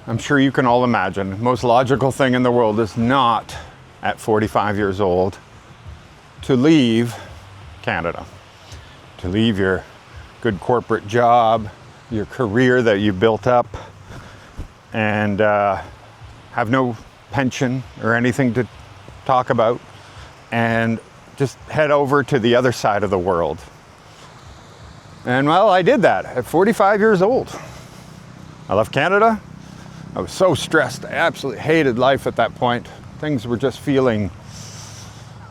I'm sure you can all imagine, the most logical thing in the world is not, at 45 years old, to leave Canada, to leave your good corporate job, your career that you built up, and have no pension or anything to talk about, and just head over to the other side of the world. And well, I did that at 45 years old. I left Canada. I was so stressed. I absolutely hated life at that point. Things were just feeling,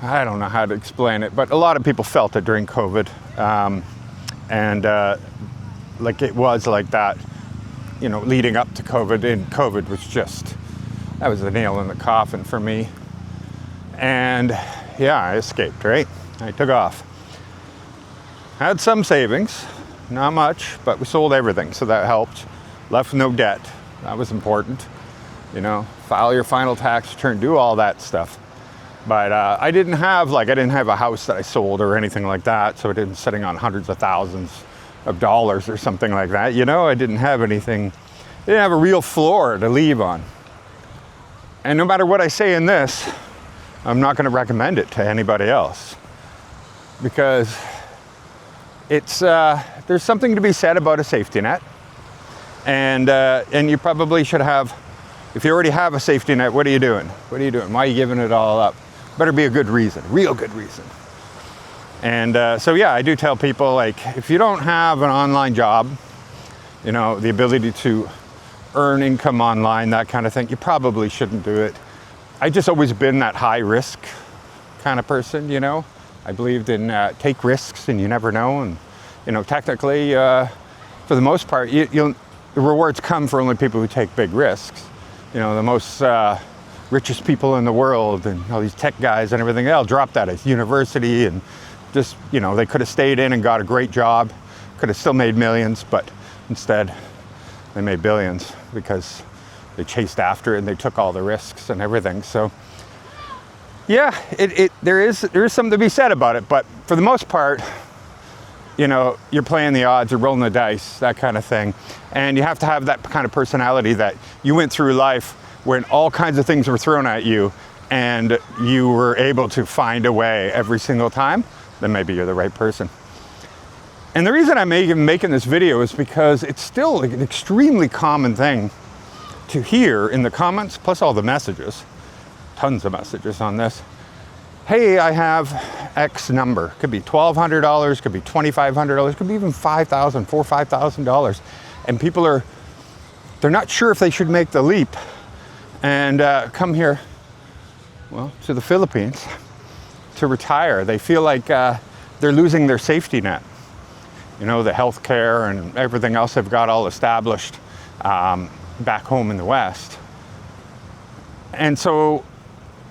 I don't know how to explain it, but a lot of people felt it during COVID. Like it was like that, you know, leading up to COVID, and COVID was just, that was a nail in the coffin for me. And yeah, I escaped, right? I took off. Had some savings, not much, but we sold everything, so that helped. Left no debt. That was important, you know, file your final tax return, do all that stuff. But I didn't have a house that I sold or anything like that, so it didn't sitting on hundreds of thousands of dollars or something like that. You know, I didn't have anything, I didn't have a real floor to leave on. And no matter what I say in this, I'm not going to recommend it to anybody else, because it's there's something to be said about a safety net. And you probably should have, if you already have a safety net, what are you doing? What are you doing? Why are you giving it all up? Better be a good reason, real good reason. And so yeah, I do tell people, like, if you don't have an online job, you know, the ability to earn income online, that kind of thing, you probably shouldn't do it. I just always been that high risk kind of person, you know. I believed in take risks and you never know. And, you know, technically, for the most part, the rewards come for only people who take big risks. You know, the most richest people in the world and all these tech guys and everything, they'll drop out of university and just, you know, they could have stayed in and got a great job, could have still made millions, but instead they made billions because they chased after it and they took all the risks and everything. So yeah, there is something to be said about it, but for the most part, you know, you're playing the odds, you're rolling the dice, that kind of thing. And you have to have that kind of personality that you went through life when all kinds of things were thrown at you and you were able to find a way every single time, then maybe you're the right person. And the reason I'm making this video is because it's still an extremely common thing to hear in the comments, plus all the messages, tons of messages on this. Hey, I have X number. Could be $1,200, could be $2,500, could be even $5,000, $4,000, $5,000. And people they're not sure if they should make the leap and come here, well, to the Philippines to retire. They feel like they're losing their safety net. You know, the healthcare and everything else they've got all established back home in the West. And so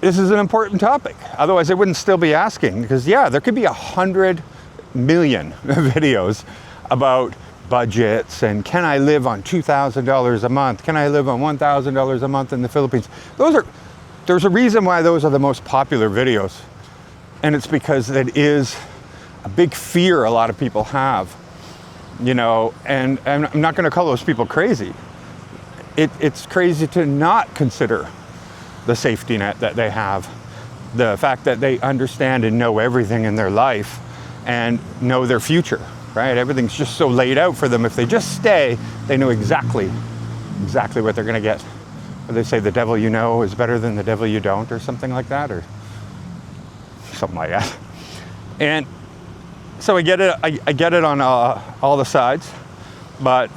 this is an important topic. Otherwise, they wouldn't still be asking, because yeah, there could be 100 million videos about budgets and can I live on $2,000 a month? Can I live on $1,000 a month in the Philippines? There's a reason why those are the most popular videos. And it's because it is a big fear a lot of people have, you know, and I'm not gonna call those people crazy. It's crazy to not consider the safety net that they have, the fact that they understand and know everything in their life and know their future, right? Everything's just so laid out for them. If they just stay, they know exactly what they're gonna get. Or they say the devil you know is better than the devil you don't, or something like that, or something like that. And so I get it on all the sides, but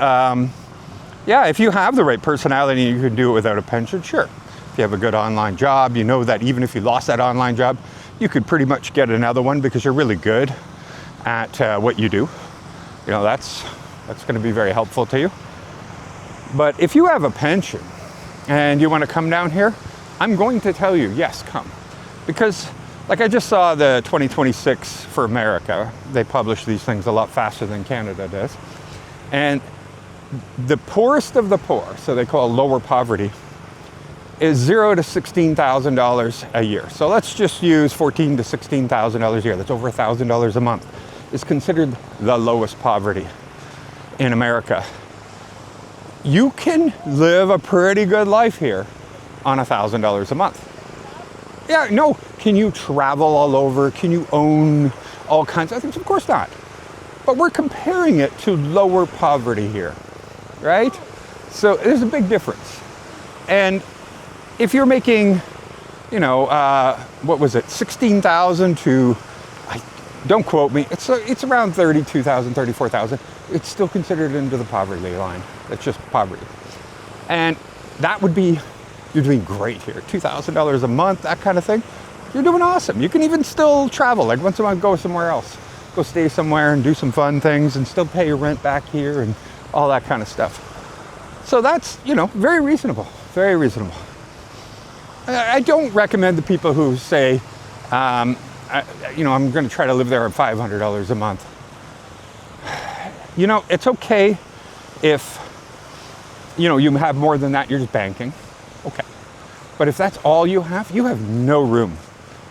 yeah, if you have the right personality, you can do it without a pension, sure. If you have a good online job, you know that even if you lost that online job, you could pretty much get another one because you're really good at what you do. You know, that's going to be very helpful to you. But if you have a pension and you want to come down here, I'm going to tell you, yes, come. Because like I just saw the 2026 for America, they publish these things a lot faster than Canada does. And the poorest of the poor, so they call lower poverty, is $0 to $16,000 a year. So let's just use $14,000 to $16,000 a year. That's over $1,000 a month. Is considered the lowest poverty in America. you can live a pretty good life here on $1,000 a month. Yeah, no, can you travel all over? Can you own all kinds of things? Of course not. But we're comparing it to lower poverty here, right? So there's a big difference. And if you're making, you know, what was it, 16,000 to, don't quote me, it's around 32,000, 34,000. It's still considered into the poverty line. That's just poverty. And that would be, you're doing great here. $2,000 a month, that kind of thing. You're doing awesome. You can even still travel, like once a month, go somewhere else. Go stay somewhere and do some fun things and still pay your rent back here and all that kind of stuff. So that's, you know, very reasonable, very reasonable. I don't recommend the people who say, you know, I'm going to try to live there at $500 a month. You know, it's okay if, you know, you have more than that, you're just banking. Okay. But if that's all you have no room.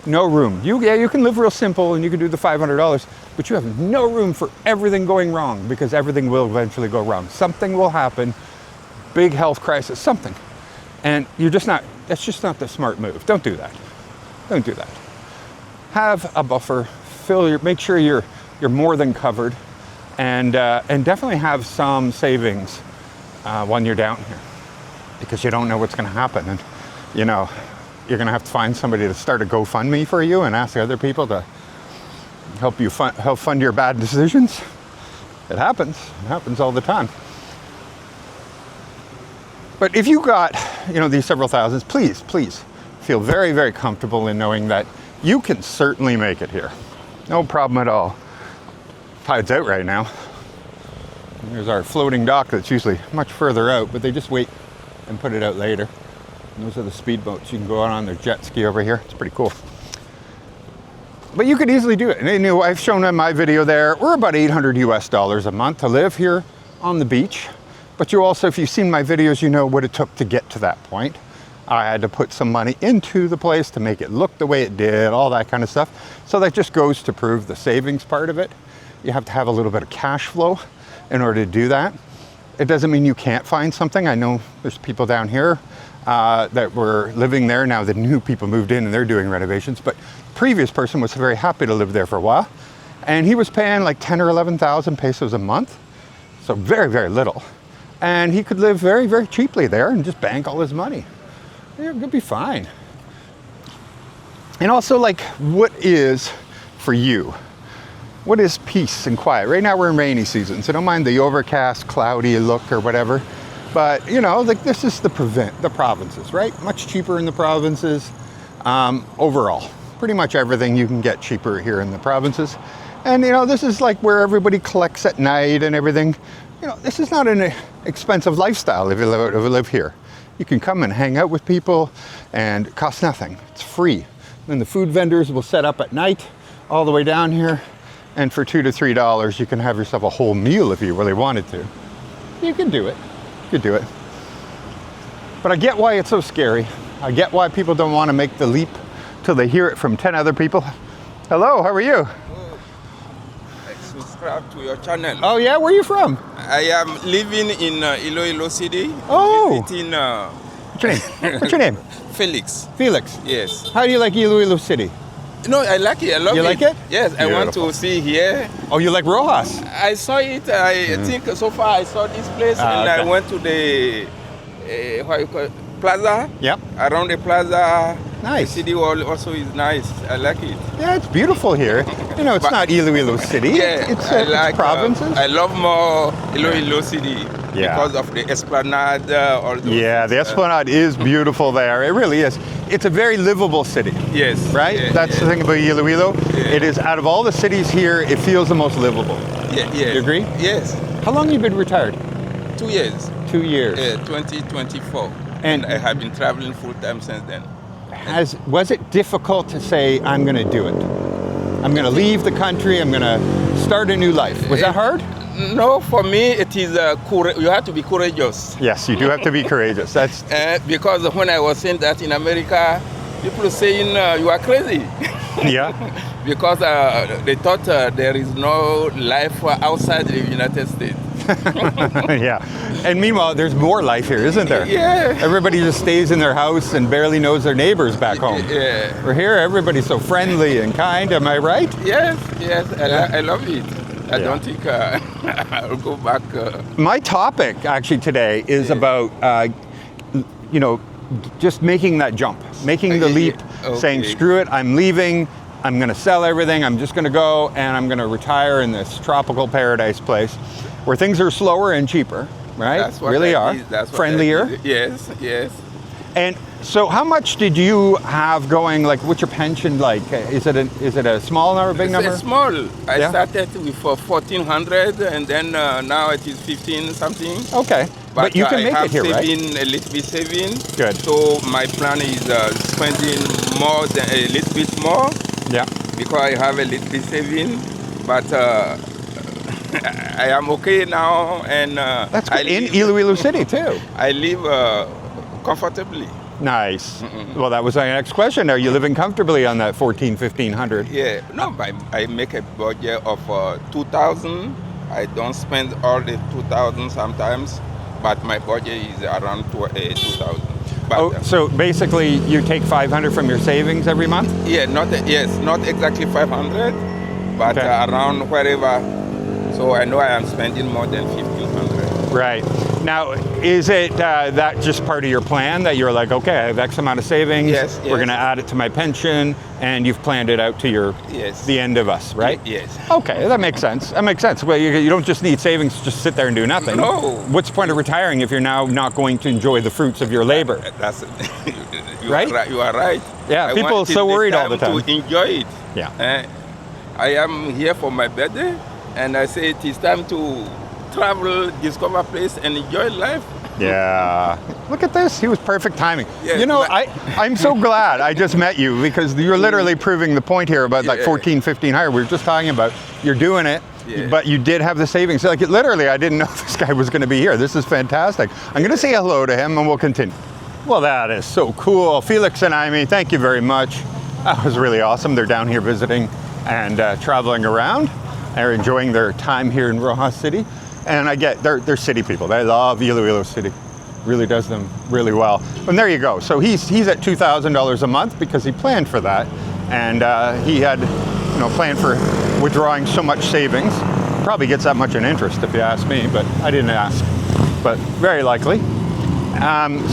No room. You can live real simple and you can do the $500, but you have no room for everything going wrong, because everything will eventually go wrong. Something will happen, big health crisis, something. And you're just not, that's just not the smart move. Don't do that. Don't do that. Have a buffer, make sure you're more than covered, and definitely have some savings when you're down here, because you don't know what's going to happen. And, you know, you're going to have to find somebody to start a GoFundMe for you and ask other people to help fund your bad decisions. It happens all the time. But if you got, you know, these several thousands, please feel very, very comfortable in knowing that you can certainly make it here. No problem at all. Tide's out right now. There's our floating dock that's usually much further out, but they just wait and put it out later. And those are the speedboats. You can go out on their jet ski over here. It's pretty cool. But you could easily do it. And you know, I've shown in my video there, we're about $800 US a month to live here on the beach. But you also, if you've seen my videos, you know what it took to get to that point. I had to put some money into the place to make it look the way it did, all that kind of stuff. So that just goes to prove the savings part of it. You have to have a little bit of cash flow in order to do that. It doesn't mean you can't find something. I know there's people down here that were living there. Now the new people moved in and they're doing renovations, but the previous person was very happy to live there for a while. And he was paying like 10 or 11,000 pesos a month. So very, very little. And he could live very, very cheaply there and just bank all his money. It'll be fine. And also, like, what is for you? What is peace and quiet? Right now we're in rainy season, so don't mind the overcast, cloudy look or whatever. But, you know, like, this is the provinces, right? Much cheaper in the provinces overall. Pretty much everything you can get cheaper here in the provinces. And, you know, this is like where everybody collects at night and everything. You know, this is not an expensive lifestyle if you live here. You can come and hang out with people and it costs nothing. It's free. And the food vendors will set up at night all the way down here. And for $2 to $3, you can have yourself a whole meal if you really wanted to. You can do it. You could do it. But I get why it's so scary. I get why people don't want to make the leap till they hear it from 10 other people. Hello, how are you? I subscribe to your channel. Oh yeah, where are you from? I am living in Iloilo City. Oh. Visiting, What's your name? What's your name? Felix. Felix. Yes. How do you like Iloilo City? No, I like it. I love it. You like it? Yes, Beautiful. I want to see here. Oh, you like Rojas? I saw it. I think so far I saw this place and okay. I went to the what you call it, plaza. Yep. Around the plaza. Nice. The city wall also is nice. I like it. Yeah, it's beautiful here. You know, it's not Iloilo City. Yeah, it's provinces. I love more Iloilo City Yeah. because of the Esplanade. All those Yeah, the things, Esplanade is beautiful there. It really is. It's a very livable city. Yes. Right? Yeah, That's the thing about Iloilo. Yeah. It is, out of all the cities here, it feels the most livable. Yeah, yeah. You agree? Yes. How long have you been retired? 2 years. 2 years. 2024. And- And I have been traveling full time since then. Was it difficult to say, I'm going to do it? I'm going to leave the country. I'm going to start a new life. Was that hard? No, for me it is you have to be courageous. Yes, you do have to be courageous. That's Because when I was saying that in America, people saying you are crazy. yeah. Because they thought there is no life outside the United States. Yeah. And meanwhile, there's more life here, isn't there? Yeah. Everybody just stays in their house and barely knows their neighbors back home. Yeah. We're here, everybody's so friendly and kind, am I right? Yes, I love it. I Yeah. don't think I'll go back. My topic actually today is about, just making that jump, making the leap, Okay. saying, screw it, I'm leaving, I'm gonna sell everything, I'm just gonna go and I'm gonna retire in this tropical paradise place where things are slower and cheaper, right? That's what really I are. did. That's what I friendlier. did. Yes. And so how much did you have going, like what's your pension like? Is it a small number, big number? It's small. I Yeah? started with 1,400 and then now it is 15 something. Okay, but you can make it here, I have right? a little bit saving. Good. So my plan is spending more than a little bit more Yeah. because I have a little bit saving. But I am okay now, and That's good. In Iloilo City too. I live comfortably. Nice. Well, that was my next question. Are you living comfortably on that 1,500? Yeah, no, I make a budget of 2,000. I don't spend all the 2,000 sometimes, but my budget is around 2,000. But, Oh, so basically you take 500 from your savings every month? yeah, not exactly 500, but Okay. around wherever. So I know I am spending more than 1,500. Right. Now, is it that just part of your plan that you're like, okay, I have X amount of savings, Yes, we're yes. going to add it to my pension, and you've planned it out to Yes. the end of us, right? Yes. Okay, that makes sense. That makes sense. Well, you don't just need savings to just sit there and do nothing. No. What's the point of retiring if you're now not going to enjoy the fruits of your labor? That's Right? You are right. Yeah, I people are want so worried all the to time. enjoy it. Yeah. I am here for my birthday, and I say it is time to travel, discover place, and enjoy life. Yeah. Look at this. He was perfect timing. Yeah, you know, but- I'm so glad I just met you because you're literally proving the point here about like Yeah. 14, 1,500. We were just talking about you're doing it, Yeah. but you did have the savings. Like literally, I didn't know this guy was going to be here. This is fantastic. I'm going to say hello to him and we'll continue. Well, that is so cool. Felix and Amy, thank you very much. That was really awesome. They're down here visiting and traveling around. They're enjoying their time here in Rojas City. And I get, they're city people. They love Iloilo City. Really does them really well. And there you go. So he's at $2,000 a month because he planned for that. And he had, planned for withdrawing so much savings. Probably gets that much in interest if you ask me, but I didn't ask. But very likely.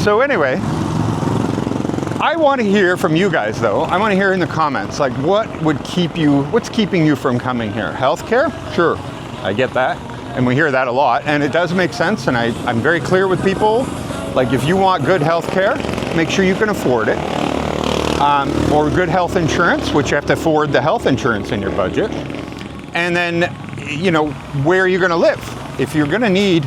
So anyway, I want to hear from you guys though. I want to hear in the comments, like what's keeping you from coming here? Healthcare? Sure, I get that. And we hear that a lot, and it does make sense, and I'm very clear with people, like if you want good health care, make sure you can afford it. Or good health insurance, which you have to afford the health insurance in your budget. And then, where are you gonna live? If you're gonna need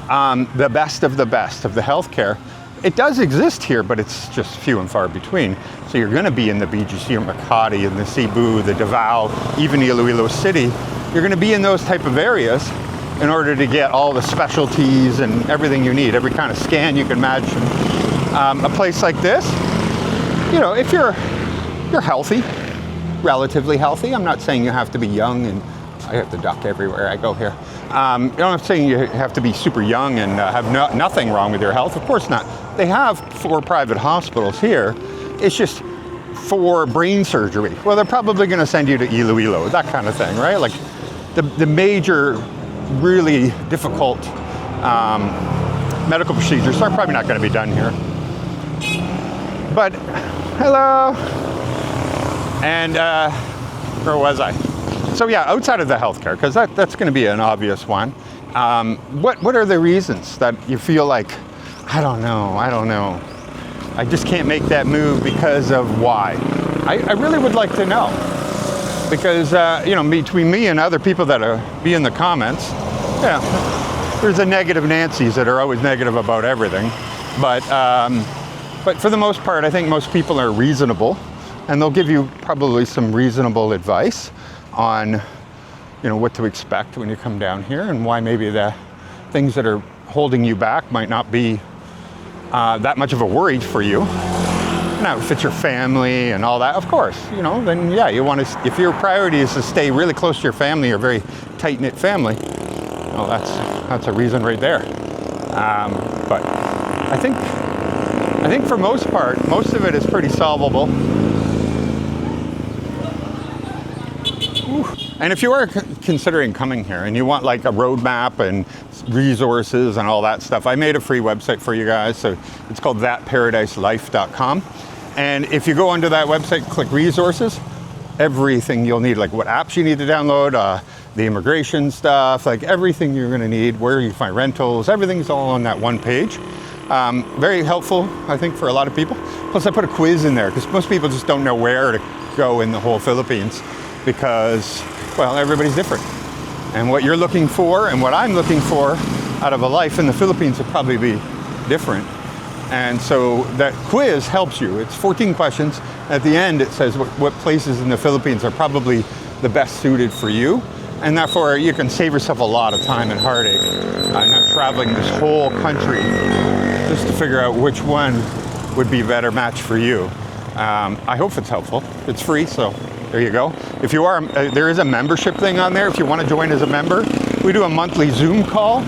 the best of the health care, it does exist here, but it's just few and far between. So you're gonna be in the BGC or Makati, in the Cebu, the Davao, even Iloilo City. You're gonna be in those type of areas in order to get all the specialties and everything you need, every kind of scan you can imagine. A place like this, if you're healthy, relatively healthy, I'm not saying you have to be young, and I have to duck everywhere I go here. I'm not saying you have to be super young and have nothing wrong with your health, of course not. They have 4 private hospitals here. It's just for brain surgery. Well, they're probably gonna send you to Iloilo, that kind of thing, right? Like the major, really difficult medical procedures are probably not going to be done here. But hello, and where was I? So yeah, outside of the healthcare, because that's going to be an obvious one. What are the reasons that you feel like I don't know, I just can't make that move because of why? I really would like to know. Because, between me and other people that be in the comments, there's the negative Nancy's that are always negative about everything. But for the most part, I think most people are reasonable, and they'll give you probably some reasonable advice on, what to expect when you come down here and why maybe the things that are holding you back might not be that much of a worry for you. Now, if it's your family and all that, of course, then yeah, you want to, if your priority is to stay really close to your family or very tight-knit family, well, that's a reason right there. But I think for most part, most of it is pretty solvable. And if you are considering coming here and you want like a roadmap and resources and all that stuff, I made a free website for you guys. So it's called thatparadiselife.com. And if you go onto that website, click resources, everything you'll need, like what apps you need to download, the immigration stuff, like everything you're gonna need, where you find rentals, everything's all on that one page. Very helpful, I think, for a lot of people. Plus I put a quiz in there because most people just don't know where to go in the whole Philippines because, well, everybody's different. And what you're looking for and what I'm looking for out of a life in the Philippines will probably be different. And so that quiz helps you. It's 14 questions. At the end, it says what places in the Philippines are probably the best suited for you. And therefore, you can save yourself a lot of time and heartache. Not traveling this whole country just to figure out which one would be a better match for you. I hope it's helpful. It's free, so there you go. If you are, there is a membership thing on there. If you want to join as a member, we do a monthly Zoom call.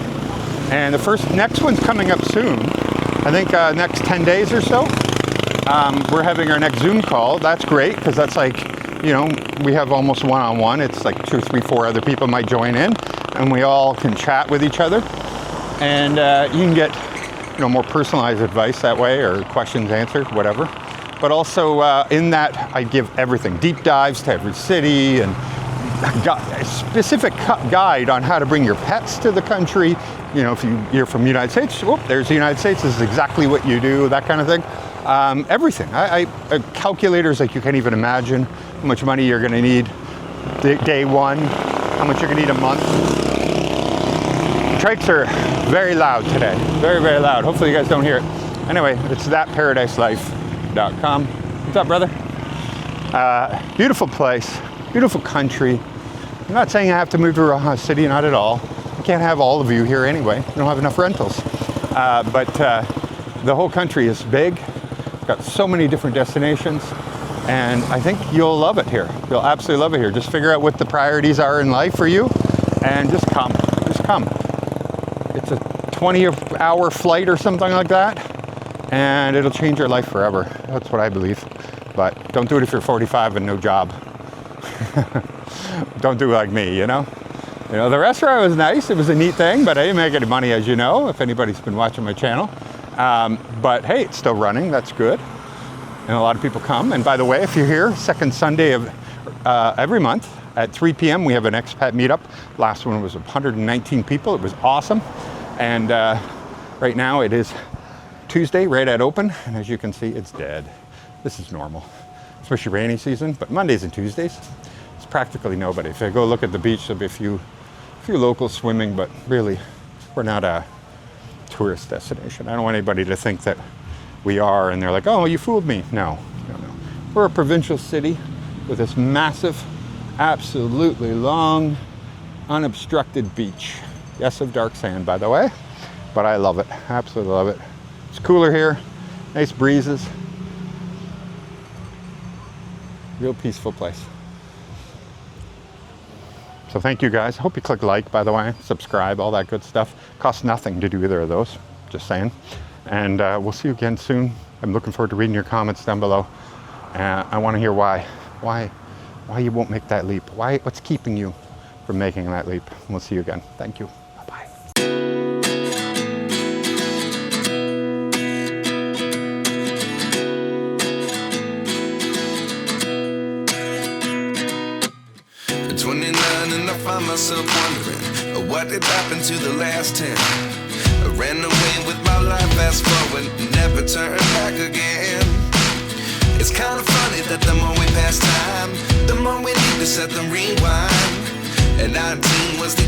And the next one's coming up soon. I think next 10 days or so. We're having our next Zoom call. That's great, because that's like, you know, we have almost one-on-one. It's like 2, 3, 4 other people might join in, and we all can chat with each other. And you can get, you know, more personalized advice that way, or questions answered, whatever. But also in that, I give everything. Deep dives to every city, and a specific guide on how to bring your pets to the country. You know, if you're from the United States, whoop, there's the United States. This is exactly what you do, that kind of thing. Everything. Calculators like you can't even imagine how much money you're going to need day one, how much you're going to need a month. Trikes are very loud today. Very, very loud. Hopefully you guys don't hear it. Anyway, it's thatparadiselife.com. What's up, brother? Beautiful place, beautiful country. I'm not saying I have to move to Iloilo City, not at all. I can't have all of you here anyway. We don't have enough rentals. But the whole country is big. Got so many different destinations, and I think you'll love it here. You'll absolutely love it here. Just figure out what the priorities are in life for you, and just come. Just come. It's a 20-hour flight or something like that, and it'll change your life forever. That's what I believe. But don't do it if you're 45 and no job. Don't do like me, you know? You know, the restaurant was nice. It was a neat thing, but I didn't make any money, as you know, if anybody's been watching my channel. But hey, it's still running. That's good. And a lot of people come. And by the way, if you're here, second Sunday of every month at 3 p.m., we have an expat meetup. Last one was 119 people. It was awesome. And right now it is Tuesday, right at open. And as you can see, it's dead. This is normal, especially rainy season. But Mondays and Tuesdays, it's practically nobody. If I go look at the beach, there'll be a few locals swimming, but really, we're not a tourist destination. I don't want anybody to think that we are and they're like, oh, you fooled me. No. We're a provincial city with this massive, absolutely long, unobstructed beach. Yes, of dark sand, by the way, but I love it. Absolutely love it. It's cooler here, nice breezes. Real peaceful place. So thank you guys. I hope you click like, by the way, subscribe, all that good stuff. Costs nothing to do either of those, just saying. And we'll see you again soon. I'm looking forward to reading your comments down below. I want to hear why you won't make that leap. What's keeping you from making that leap? We'll see you again. Thank you. Bye-bye. Find myself wondering what did happen to the last 10. I ran away with my life, fast forward, never turn back again. It's kind of funny that the more we pass time, the more we need to set the rewind. And 19 was the